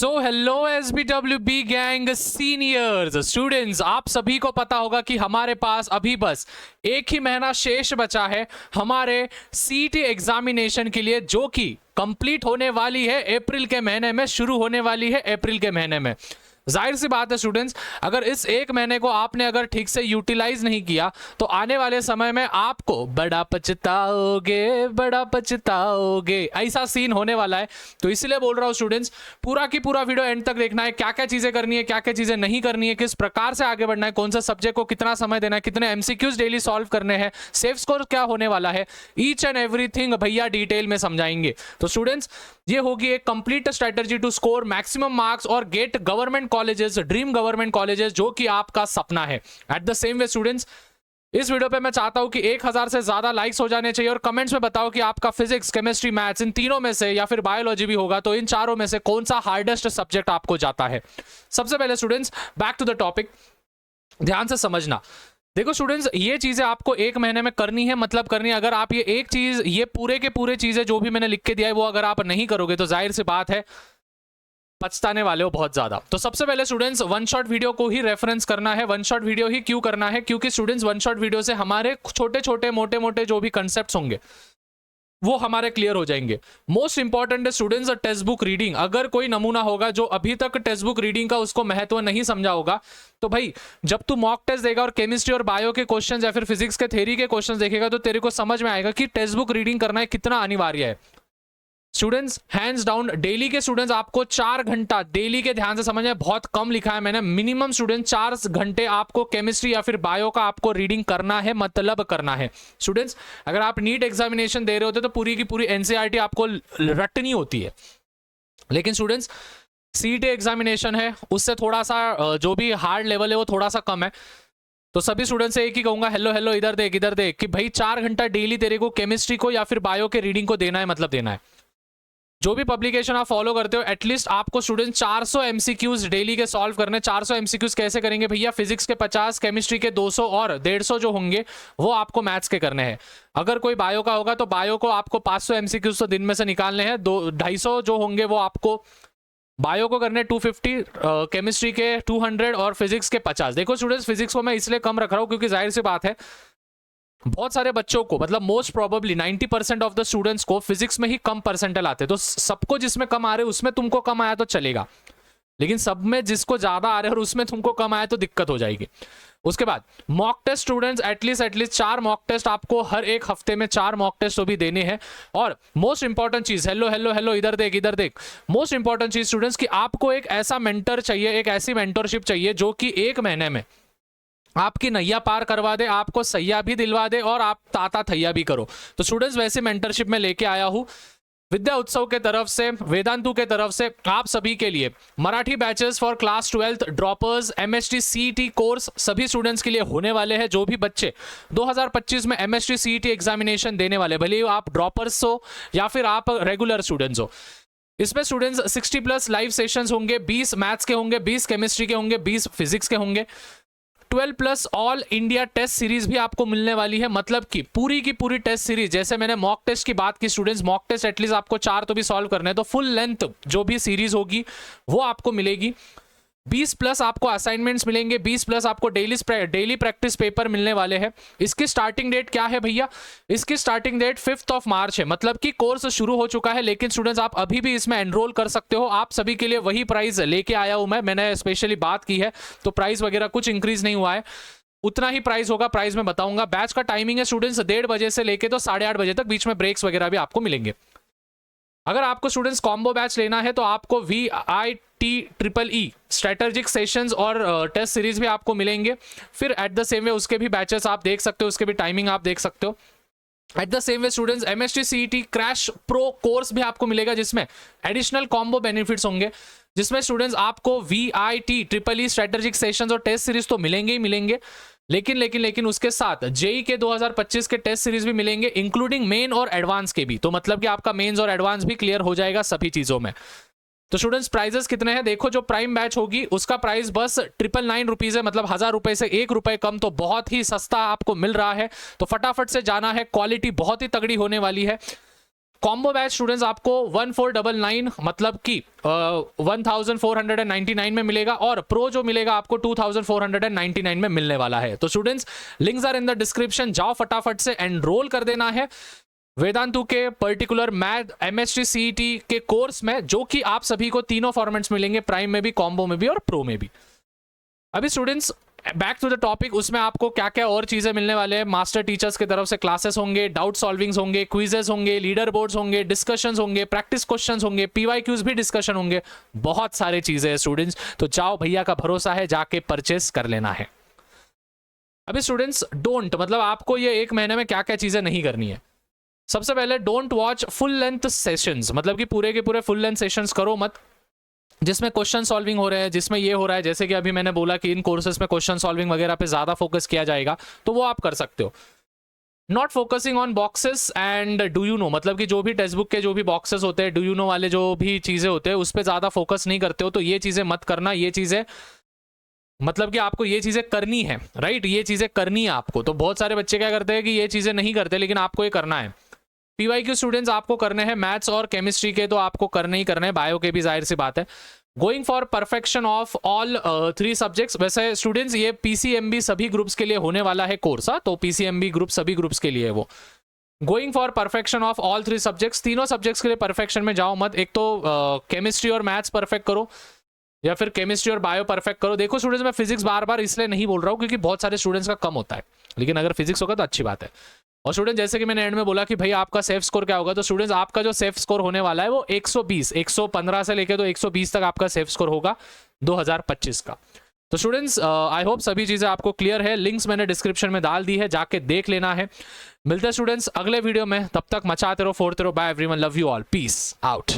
So hello SBWB gang seniors students, आप सभी को पता होगा कि हमारे पास अभी बस एक ही महीना शेष बचा है हमारे CET एग्जामिनेशन के लिए, जो कि कंप्लीट होने वाली है अप्रैल के महीने में, शुरू होने वाली है अप्रैल के महीने में। जाहिर सी बात है स्टूडेंट्स, अगर इस एक महीने को आपने अगर ठीक से यूटिलाइज नहीं किया तो आने वाले समय में आपको बड़ा पछताओगे, ऐसा सीन होने वाला है। तो इसलिए बोल रहा हूँ स्टूडेंट्स, पूरा की पूरा वीडियो एंड तक देखना है, क्या क्या चीजें करनी है, क्या क्या चीजें नहीं करनी है, किस प्रकार से आगे बढ़ना है, कौन सा सब्जेक्ट को कितना समय देना है, कितने MCQs डेली सॉल्व करने हैं, सेफ स्कोर क्या होने वाला है, ईच एंड एवरीथिंग भैया डिटेल में समझाएंगे। तो स्टूडेंट्स, ये होगी एक complete strategy to score maximum marks और get government colleges, dream government colleges, जो कि आपका सपना है। At the same way students, इस वीडियो पे मैं चाहता हूं कि 1000 से ज्यादा लाइक्स हो जाने चाहिए और कमेंट्स में बताओ कि आपका फिजिक्स, केमिस्ट्री, मैथ्स, इन तीनों में से, या फिर बायोलॉजी भी होगा, तो इन चारों में से कौन सा हार्डेस्ट सब्जेक्ट आपको जाता है। सबसे पहले students, back to the topic, ध्यान से समझना। देखो स्टूडेंट्स, ये चीजें आपको एक महीने में करनी है, मतलब करनी है। अगर आप ये एक चीज, ये पूरे के पूरे चीजें जो भी मैंने लिख के दिया है, वो अगर आप नहीं करोगे तो जाहिर सी बात है पछताने वाले हो बहुत ज्यादा। तो सबसे पहले स्टूडेंट्स, वन शॉट वीडियो को ही रेफरेंस करना है। वन शॉट वीडियो ही क्यों करना है? क्योंकि स्टूडेंट्स, वन शॉट वीडियो से हमारे छोटे छोटे मोटे मोटे जो भी कंसेप्ट्स होंगे वो हमारे क्लियर हो जाएंगे। मोस्ट इंपॉर्टेंट है स्टूडेंट्स टेक्स्ट बुक रीडिंग। अगर कोई नमूना होगा जो अभी तक टेक्स्ट बुक रीडिंग का उसको महत्व नहीं समझा होगा, तो भाई जब तू मॉक टेस्ट देगा और केमिस्ट्री और बायो के क्वेश्चंस या फिर फिजिक्स के थ्योरी के क्वेश्चंस देखेगा, तो तेरे को समझ में आएगा कि टेक्स्ट बुक रीडिंग करना कितना अनिवार्य है। स्टूडेंट्स, हैंड्स डाउन, डेली के स्टूडेंट्स आपको 4 घंटा डेली के, ध्यान से समझना, बहुत कम लिखा है मैंने, मिनिमम स्टूडेंट 4 घंटे आपको केमिस्ट्री या फिर बायो का आपको रीडिंग करना है, मतलब करना है। स्टूडेंट्स, अगर आप नीट एग्जामिनेशन दे रहे होते तो पूरी की पूरी NCERT आपको रटनी होती है, लेकिन स्टूडेंट्स CET एग्जामिनेशन है, उससे थोड़ा सा जो भी हार्ड लेवल है वो थोड़ा सा कम है। तो सभी स्टूडेंट से एक ही कहूंगा, हेलो इधर देख कि भाई 4 घंटा डेली तेरे को केमिस्ट्री को या फिर बायो के रीडिंग को देना है, मतलब देना है। जो भी पब्लिकेशन आप फॉलो करते हो, एटलीस्ट आपको स्टूडेंट 400 MCQs डेली के सॉल्व करने। 400 MCQs कैसे करेंगे भैया? फिजिक्स के 50, केमिस्ट्री के 200 और 150 जो होंगे वो आपको मैथ्स के करने हैं। अगर कोई बायो का होगा तो बायो को आपको 500 MCQs तो दिन में से निकालने हैं। 250 जो होंगे वो आपको बायो को करने 250, केमिस्ट्री के 200 और फिजिक्स के 50। देखो स्टूडेंट्स, फिजिक्स को मैं इसलिए कम रख रहा हूँ क्योंकि जाहिर सी बात है बहुत सारे बच्चों को, मतलब most probably 90% of the students को फिजिक्स में ही कम परसेंटाइल आते हैं। तो सबको जिसमें कम आ रहे हैं उसमें तुमको कम आया तो चलेगा, लेकिन सब में जिसको ज्यादा आ रहे हैं और उसमें तुमको कम आया तो दिक्कत हो जाएगी। उसके बाद mock test students, at least 4 mock test आपको हर एक हफ्ते में 4 मॉक टेस्ट तो भी देने हैं। और मोस्ट इंपॉर्टेंट चीज, हेलो इधर देख, मोस्ट इंपॉर्टेंट चीज स्टूडेंट्स की आपको एक ऐसा मेंटर चाहिए, एक ऐसी मेंटरशिप चाहिए जो कि एक महीने में आपकी नैया पार करवा दे, आपको सैया भी दिलवा दे और आप ताता थैया भी करो। तो स्टूडेंट्स, वैसे मेंटरशिप में लेके आया हूं विद्या उत्सव के तरफ से, वेदांतु के तरफ से, आप सभी के लिए Marathi batches for class 12 droppers, MST CET course सभी स्टूडेंट्स के लिए होने वाले हैं। जो भी बच्चे 2025 में MST CET एग्जामिनेशन देने वाले, भले ही आप ड्रॉपर्स हो या फिर आप रेगुलर स्टूडेंट्स हो, इसमें स्टूडेंट्स 60+ लाइव सेशंस होंगे। 20 मैथ्स के होंगे, 20 केमिस्ट्री के होंगे, 20 फिजिक्स के होंगे। 12+ ऑल इंडिया टेस्ट सीरीज भी आपको मिलने वाली है, मतलब कि पूरी की पूरी टेस्ट सीरीज। जैसे मैंने मॉक टेस्ट की बात की स्टूडेंट्स, मॉक टेस्ट एटलीस्ट आपको 4 तो भी सॉल्व करने हैं, तो फुल लेंथ जो भी सीरीज होगी वो आपको मिलेगी। 20+ आपको असाइनमेंट्स मिलेंगे, 20+ आपको डेली प्रैक्टिस पेपर मिलने वाले हैं। इसकी स्टार्टिंग डेट क्या है भैया? इसकी स्टार्टिंग डेट 5 मार्च है, मतलब कि कोर्स शुरू हो चुका है, लेकिन स्टूडेंट्स आप अभी भी इसमें एनरोल कर सकते हो। आप सभी के लिए वही प्राइस लेके आया हूं मैंने स्पेशली बात की है, तो प्राइस वगैरह कुछ इंक्रीज नहीं हुआ है, उतना ही प्राइस होगा। प्राइस में बताऊंगा। बैच का टाइमिंग है स्टूडेंट्स 1:30 बजे से लेके तो 8:30 बजे तक, बीच में ब्रेक्स वगैरह भी आपको मिलेंगे। अगर आपको स्टूडेंट्स कॉम्बो बैच लेना है तो आपको VITEEE स्ट्रेटेजिक सेशंस और टेस्ट सीरीज भी आपको मिलेंगे। फिर एट द सेम वे उसके भी बैचेस आप देख सकते हो, उसके भी टाइमिंग आप देख सकते हो। Eight the same way students MST CET crash pro course भी आपको मिलेगा, जिसमें एडिशनल कॉम्बो बेनिफिट्स होंगे, जिसमें स्टूडेंट्स आपको VITEEE स्ट्रेटेजिक सेशंस और टेस्ट सीरीज तो मिलेंगे ही मिलेंगे, लेकिन उसके साथ JEE के 2025 के टेस्ट सीरीज भी मिलेंगे, इंक्लूडिंग मेन और एडवांस के भी। तो मतलब कि आपका मेंस और एडवांस भी क्लियर हो जाएगा सभी चीजों में। तो स्टूडेंट्स, प्राइजेस कितने हैं देखो। जो प्राइम बैच होगी उसका प्राइस बस 999 रुपीज है, मतलब 1000 रुपए से 1 रुपए कम, तो बहुत ही सस्ता आपको मिल रहा है। तो फटाफट से जाना है, क्वालिटी बहुत ही तगड़ी होने वाली है। कॉम्बो बैच स्टूडेंट्स आपको 1499 मतलब कि 1499 में मिलेगा, और प्रो जो मिलेगा आपको 2499 में मिलने वाला है। तो students links are in the description, जाओ फटाफट से एनरोल कर देना है वेदांतु के पर्टिकुलर मैथ एमएसटी सीईटी के कोर्स में, जो कि आप सभी को तीनों फॉर्मेट्स मिलेंगे, प्राइम में भी, कॉम्बो में भी और प्रो में भी। अभी students back to the topic, उसमें आपको क्या क्या और चीजें मिलने वाले हैं। मास्टर टीचर्स की तरफ से क्लासेस होंगे, डाउट सॉल्विंग्स होंगे, क्विजेस होंगे, लीडर बोर्ड्स होंगे, डिस्कशंस होंगे, प्रैक्टिस क्वेश्चंस होंगे, पीवाईक्यूज भी डिस्कशन होंगे, बहुत सारे चीजें हैं स्टूडेंट्स। तो जाओ, भैया का भरोसा है, जाके परचेस कर लेना है। अभी स्टूडेंट्स डोंट, मतलब आपको ये एक महीने में क्या क्या चीजें नहीं करनी है। सबसे पहले don't watch full length sessions, मतलब कि पूरे के पूरे फुल लेंथ सेशंस करो मत, जिसमें क्वेश्चन सॉल्विंग हो रहे हैं, जिसमें ये हो रहा है, जैसे कि अभी मैंने बोला कि इन कोर्सेज में क्वेश्चन सॉल्विंग वगैरह पे ज्यादा फोकस किया जाएगा, तो वो आप कर सकते हो। Not focusing on boxes and do you know, मतलब कि जो भी टेक्स्ट बुक के जो भी बॉक्सेस होते हैं, डू यू नो वाले जो भी चीजें होते हैं, उस पर ज्यादा फोकस नहीं करते हो, तो ये चीजें मत करना। ये चीजें मतलब कि आपको ये चीजें करनी है, राइट, ये चीजें करनी है आपको। तो बहुत सारे बच्चे क्या करते हैं कि ये चीजें नहीं करते, लेकिन आपको ये करना है। पीवाईक्यू स्टूडेंट्स आपको करने हैं मैथ्स और केमिस्ट्री के, तो आपको करने ही करने हैं, बायो के भी जाहिर सी बात है। Going for perfection of all 3 subjects. वैसे स्टूडेंट्स ये पीसीएमबी सभी ग्रुप्स के लिए होने वाला है कोर्स, तो पीसीएमबी ग्रुप सभी ग्रुप्स के लिए है वो। Going for perfection of all 3 subjects, तीनों सब्जेक्ट्स के लिए परफेक्शन में जाओ मत। एक तो केमिस्ट्री और मैथ्स परफेक्ट करो, या फिर केमिस्ट्री और बायो परफेक्ट करो। देखो स्टूडेंट्स, मैं फिजिक्स बार बार इसलिए नहीं बोल रहा हूँ क्योंकि बहुत सारे स्टूडेंट्स का कम होता है, लेकिन अगर फिजिक्स होगा तो अच्छी बात है। और स्टूडेंट जैसे कि मैंने एंड में बोला कि भाई आपका सेफ स्कोर क्या होगा, तो स्टूडेंट्स आपका जो सेफ स्कोर होने वाला है वो 120, 115 से लेके तो 120 तक आपका सेफ स्कोर होगा 2025 का। तो स्टूडेंट्स आई होप सभी चीजें आपको क्लियर है। लिंक्स मैंने डिस्क्रिप्शन में डाल दी है, जाके देख लेना है। मिलते हैं स्टूडेंट्स अगले वीडियो में, तब तक मचाते रहो, फोड़ते रहो। Bye everyone, love you all, peace out.